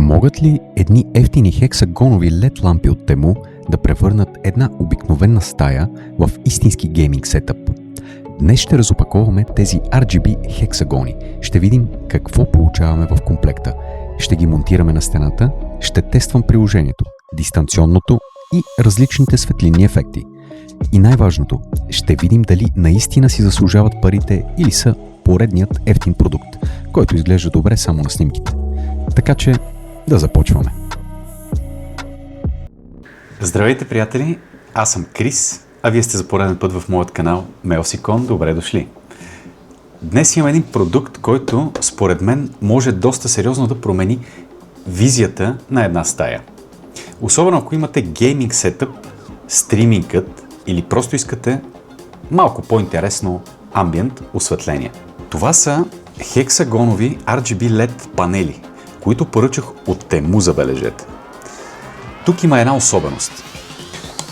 Могат ли едни ефтини хексагонови LED лампи от Тему да превърнат една обикновена стая в истински гейминг сетъп? Днес ще разопаковаме тези RGB хексагони. Ще видим какво получаваме в комплекта. Ще ги монтираме на стената, ще тествам приложението, дистанционното и различните светлинни ефекти. И най-важното, ще видим дали наистина си заслужават парите или са поредният ефтин продукт, който изглежда добре само на снимките. Така че да започваме. Здравейте, приятели! Аз съм Крис, а вие сте за пореден път в моят канал Melsikon. Добре дошли! Днес имам един продукт, който според мен може доста сериозно да промени визията на една стая. Особено ако имате гейминг сетъп, стримингът или просто искате малко по-интересно амбиент осветление. Това са хексагонови RGB LED панели, които поръчах от Тему, забележете. Тук има една особеност.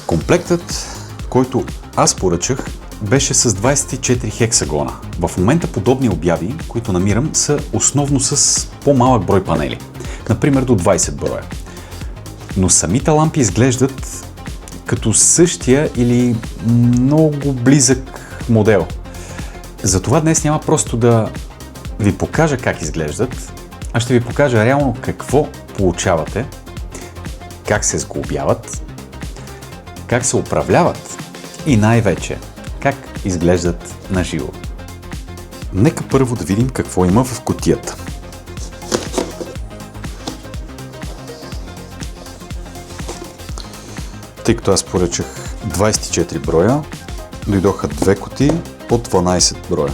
Комплектът, който аз поръчах, беше с 24 хексагона. В момента подобни обяви, които намирам, са основно с по-малък брой панели. Например до 20 броя. Но самите лампи изглеждат като същия или много близък модел. Затова днес няма просто да ви покажа как изглеждат, а ще ви покажа реално какво получавате, как се сглобяват, как се управляват и най-вече как изглеждат на живо. Нека първо да видим какво има в кутията. Тъй като аз поръчах 24 броя, дойдоха две кутии по 12 броя.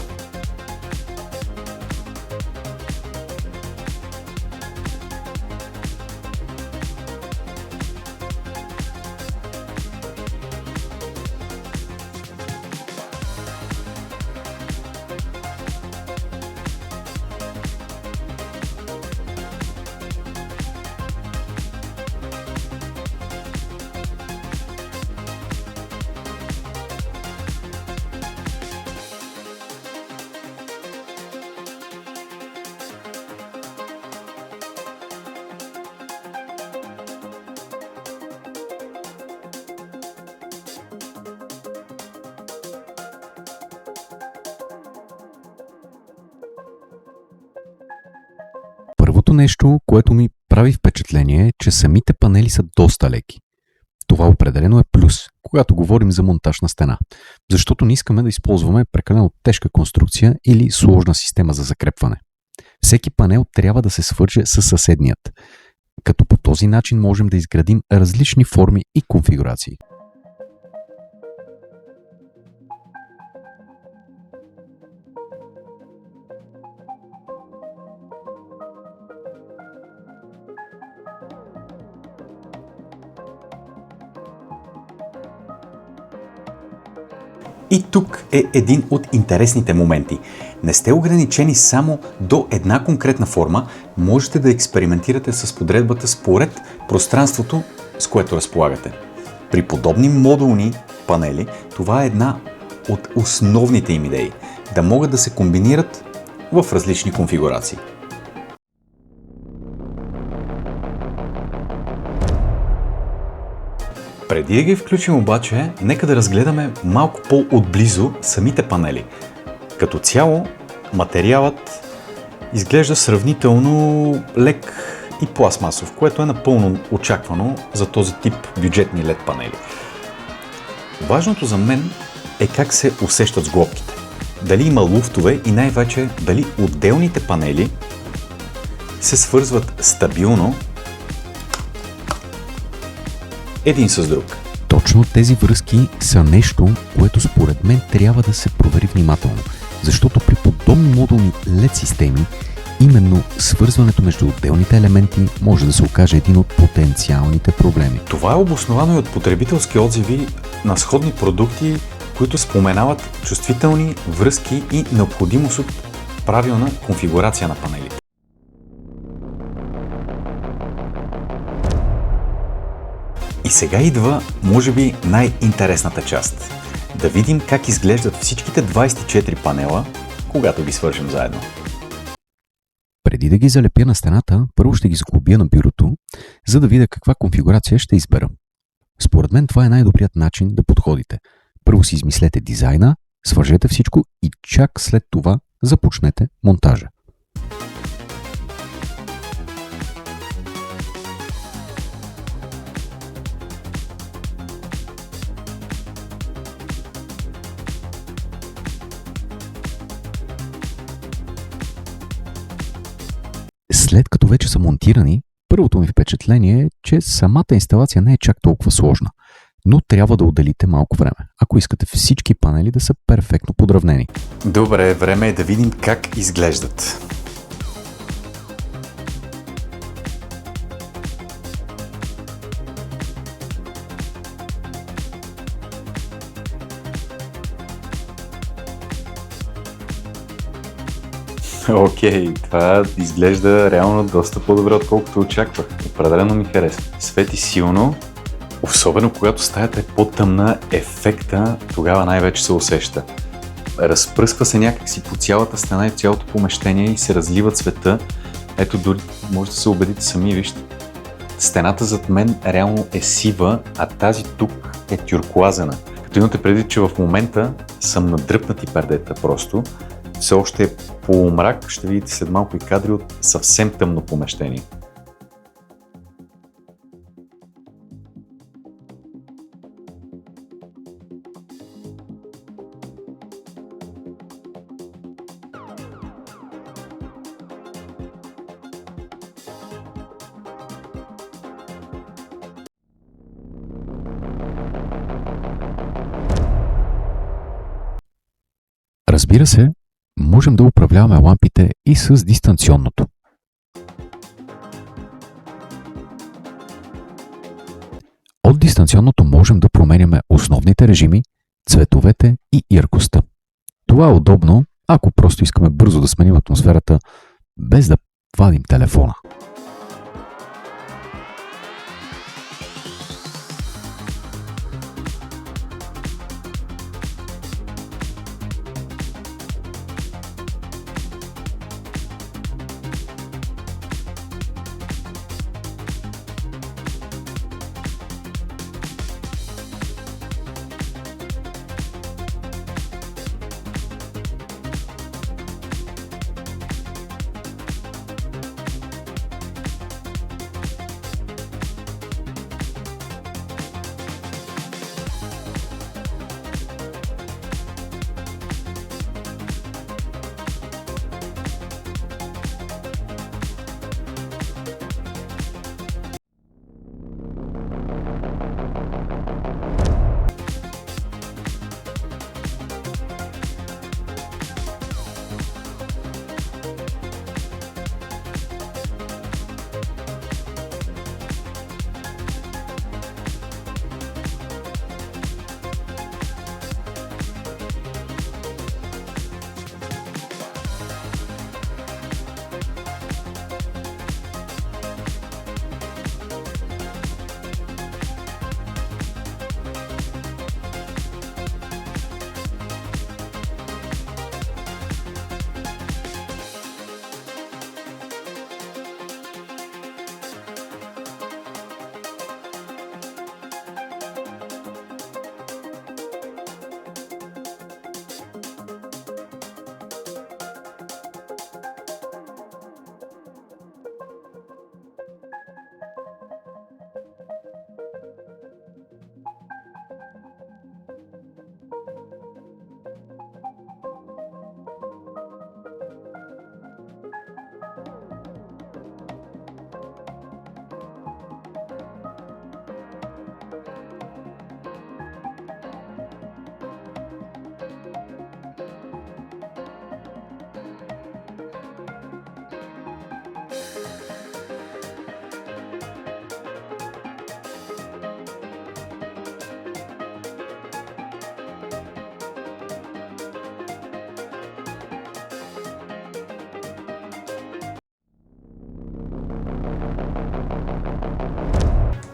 Първото нещо, което ми прави впечатление е, че самите панели са доста леки. Това определено е плюс, когато говорим за монтаж на стена, защото не искаме да използваме прекалено тежка конструкция или сложна система за закрепване. Всеки панел трябва да се свърже с съседният, като по този начин можем да изградим различни форми и конфигурации. И тук е един от интересните моменти. Не сте ограничени само до една конкретна форма, можете да експериментирате с подредбата според пространството, с което разполагате. При подобни модулни панели, това е една от основните им идеи – да могат да се комбинират в различни конфигурации. Преди да ги включим обаче, нека да разгледаме малко по-отблизо самите панели. Като цяло, материалът изглежда сравнително лек и пластмасов, което е напълно очаквано за този тип бюджетни LED панели. Важното за мен е как се усещат сглобките. Дали има луфтове и най-вече дали отделните панели се свързват стабилно един с друг. Точно тези връзки са нещо, което според мен трябва да се провери внимателно, защото при подобни модулни LED системи именно свързването между отделните елементи може да се окаже един от потенциалните проблеми. Това е обосновано и от потребителски отзиви на сходни продукти, които споменават чувствителни връзки и необходимост от правилна конфигурация на панелите. И сега идва, може би, най-интересната част. Да видим как изглеждат всичките 24 панела, когато ги свържем заедно. Преди да ги залепя на стената, първо ще ги заглобя на бюрото, за да видя каква конфигурация ще избера. Според мен това е най-добрият начин да подходите. Първо си измислете дизайна, свържете всичко и чак след това започнете монтажа. След като вече са монтирани, първото ми впечатление е, че самата инсталация не е чак толкова сложна, но трябва да отделите малко време, ако искате всички панели да са перфектно подравнени. Добре, време е да видим как изглеждат. Окей, това изглежда реално доста по-добре, отколкото очаквах. Определено ми харесва. Свети силно, особено когато стаята е по-тъмна, ефекта тогава най-вече се усеща. Разпръсква се някакси по цялата стена и цялото помещение и се разлива цвета. Ето дори може да се убедите сами, вижте. Стената зад мен реално е сива, а тази тук е тюркоазена. Като имате предвид, че в момента съм на дръпнати пердета просто. Все още е полумрак, ще видите след малко и кадри от съвсем тъмно помещение. Разбира се, можем да управляваме лампите и с дистанционното. От дистанционното можем да променяме основните режими, цветовете и яркостта. Това е удобно, ако просто искаме бързо да сменим атмосферата, без да вадим телефона.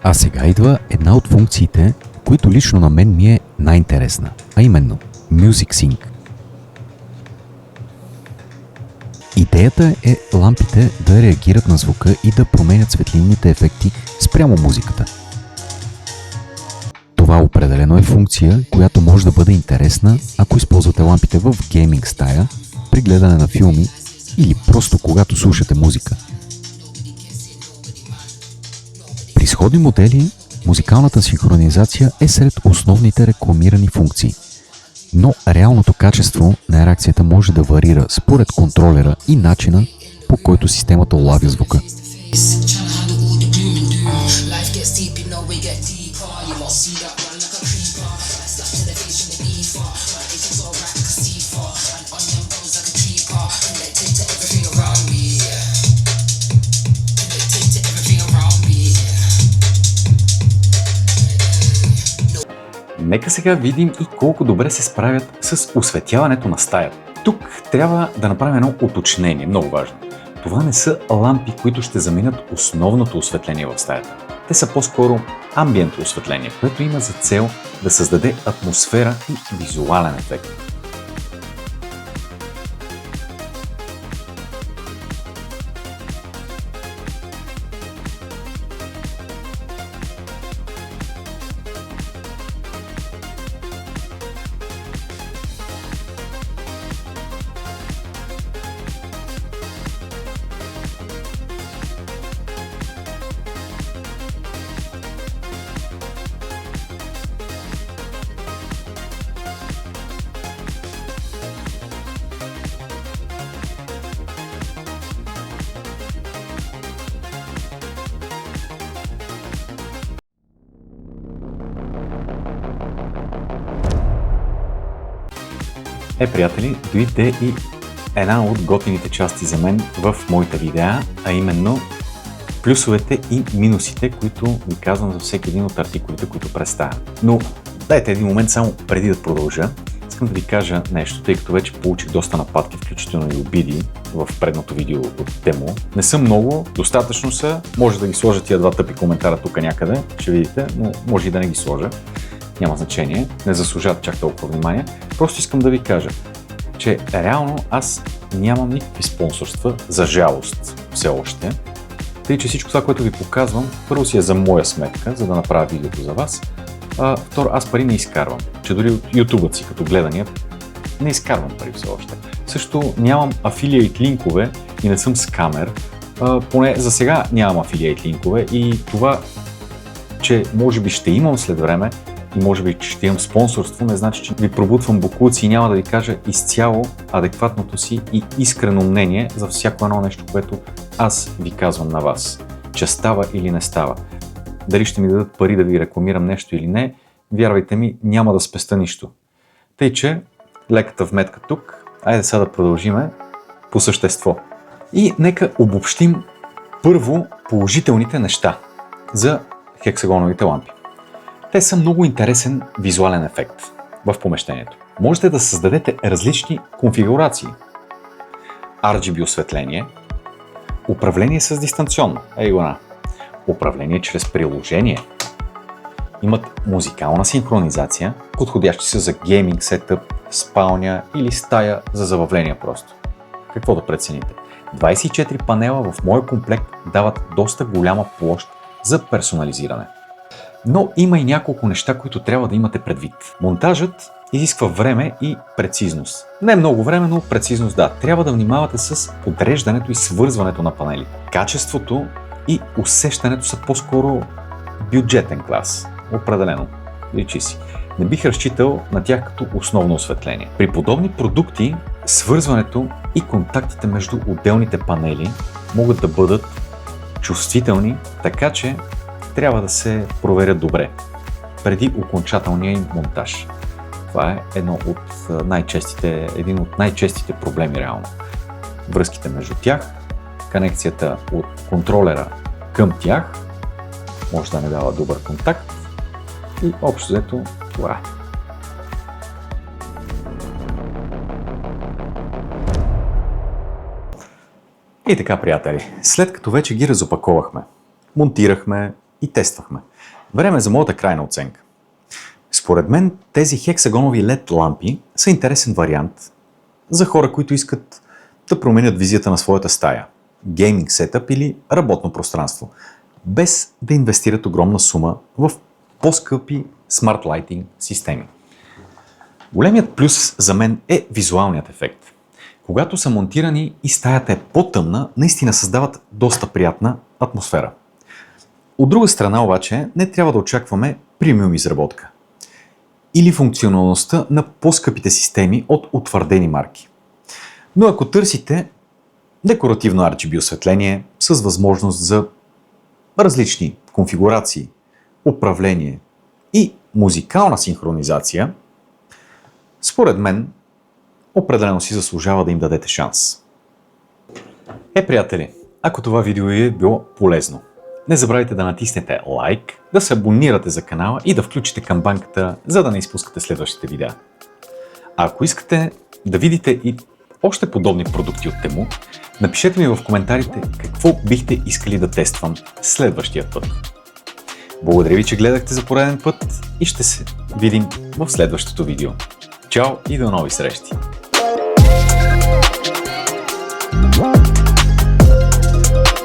А сега идва една от функциите, които лично на мен ми е най-интересна, а именно Music Sync. Идеята е лампите да реагират на звука и да променят светлинните ефекти спрямо музиката. Това определено е функция, която може да бъде интересна, ако използвате лампите в гейминг стая, при гледане на филми или просто когато слушате музика. При сходни модели, музикалната синхронизация е сред основните рекламирани функции, но реалното качество на реакцията може да варира според контролера и начина, по който системата улавя звука. Нека сега видим и колко добре се справят с осветяването на стаята. Тук трябва да направим едно уточнение, много важно. Това не са лампи, които ще заменят основното осветление в стаята. Те са по-скоро амбиентно осветление, което има за цел да създаде атмосфера и визуален ефект. Приятели, дойде и една от готините части за мен в моите видеа, а именно плюсовете и минусите, които ви казвам за всеки един от артикулите, които представям. Но дайте един момент само преди да продължа. Искам да ви кажа нещо, тъй като вече получих доста нападки, включително и обиди в предното видео от Тему. Не са много, достатъчно са, може да ги сложа тия два тъпи коментара тук някъде, ще видите, но може и да не ги сложа. Няма значение, не заслужават чак толкова внимание. Просто искам да ви кажа, че реално аз нямам никакви спонсорства, за жалост все още. Тъй, че всичко това, което ви показвам, първо си е за моя сметка, за да направя видеото за вас. Второ, аз пари не изкарвам, че дори от YouTube си като гледания не изкарвам пари все още. Също нямам афилиейт линкове и не съм скамер, поне за сега нямам афилиейт линкове и това, че може би ще имам след време, и може би, че ще имам спонсорство, не значи, че ви пробутвам бокуци и няма да ви кажа изцяло адекватното си и искрено мнение за всяко едно нещо, което аз ви казвам на вас. Че става или не става. Дали ще ми дадат пари да ви рекламирам нещо или не, вярвайте ми, няма да спеста нищо. Тъй, че леката вметка тук, айде сега да продължиме по същество. И нека обобщим първо положителните неща за хексагоновите лампи. Те са много интересен визуален ефект в помещението. Можете да създадете различни конфигурации. RGB осветление, управление с дистанционно, управление чрез приложение, имат музикална синхронизация, подходящи са за гейминг сетъп, спалня или стая за забавление просто. Какво да прецените? 24 панела в моя комплект дават доста голяма площ за персонализиране. Но има и няколко неща, които трябва да имате предвид. Монтажът изисква време и прецизност. Не много време, но прецизност да. Трябва да внимавате с подреждането и свързването на панели. Качеството и усещането са по-скоро бюджетен клас. Определено. Личи си. Не бих разчитал на тях като основно осветление. При подобни продукти, свързването и контактите между отделните панели могат да бъдат чувствителни, така че трябва да се проверят добре преди окончателния им монтаж. Това е един от най-честите проблеми реално. Връзките между тях, конекцията от контролера към тях може да не дава добър контакт и общо взето това е. И така, приятели, след като вече ги разопаковахме, монтирахме и тествахме, време за моята крайна оценка. Според мен тези хексагонови LED лампи са интересен вариант за хора, които искат да променят визията на своята стая, гейминг сетъп или работно пространство, без да инвестират огромна сума в по-скъпи смарт лайтинг системи. Големият плюс за мен е визуалният ефект. Когато са монтирани и стаята е по-тъмна, наистина създават доста приятна атмосфера. От друга страна обаче не трябва да очакваме премиум изработка или функционалността на по-скъпите системи от утвърдени марки. Но ако търсите декоративно RGB осветление с възможност за различни конфигурации, управление и музикална синхронизация, според мен определено си заслужава да им дадете шанс. Приятели, ако това видео ви е било полезно, не забравяйте да натиснете лайк, да се абонирате за канала и да включите камбанката, за да не изпускате следващите видеа. А ако искате да видите и още подобни продукти от Тему, напишете ми в коментарите какво бихте искали да тествам следващия път. Благодаря ви, че гледахте за пореден път и ще се видим в следващото видео. Чао и до нови срещи!